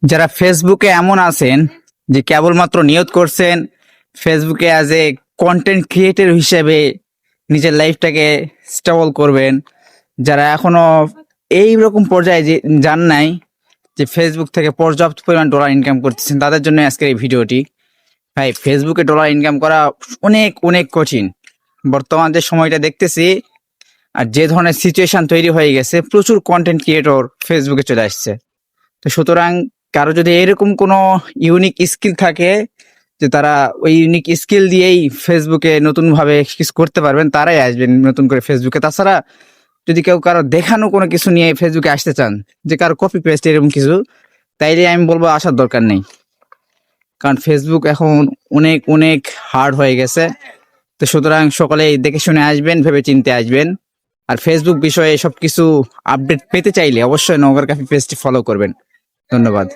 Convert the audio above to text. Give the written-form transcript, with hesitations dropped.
যারা ফেসবুকে এমন আছেন যে কেবলমাত্র নিয়ত করছেন ফেসবুকে অ্যাজ এ কন্টেন্ট ক্রিয়েটর হিসেবে নিজের লাইফটাকে স্টেবল করবেন, যারা এখনো এই রকম পর্যায়ে যে যান নাই যে ফেসবুক থেকে পর্যাপ্ত পরিমাণ ডলার ইনকাম করতেছেন, তাদের জন্য আজকের এই ভিডিওটি। ভাই, ফেসবুকে ডলার ইনকাম করা অনেক অনেক কঠিন। বর্তমান যে সময়টা দেখতেছি আর যে ধরনের সিচুয়েশন তৈরি হয়ে গেছে, প্রচুর কন্টেন্ট ক্রিয়েটর ফেসবুকে চলে আসছে। তো সুতরাং কারো যদি এরকম কোনো ইউনিক স্কিল থাকে যে তারা ওই ইউনিক স্কিল দিয়েই ফেসবুকে নতুন ভাবে কিছু করতে পারবেন, তারাই আসবেন নতুন করে ফেসবুকে। তাছাড়া যদি কেউ কারো দেখানো কোনো কিছু নিয়ে ফেসবুকে আসতে চান, যে কারো কপি পেস্ট এরকম কিছু, তাইলে আমি বলবো আসার দরকার নেই। কারণ ফেসবুক এখন অনেক অনেক হার্ড হয়ে গেছে। তো সুতরাং সকলেই দেখে শুনে আসবেন, ভেবে চিন্তে আসবেন। আর ফেসবুক বিষয়ে সবকিছু আপডেট পেতে চাইলে অবশ্যই নগর ক্যাফে পেজটি ফলো করবেন। ধন্যবাদ।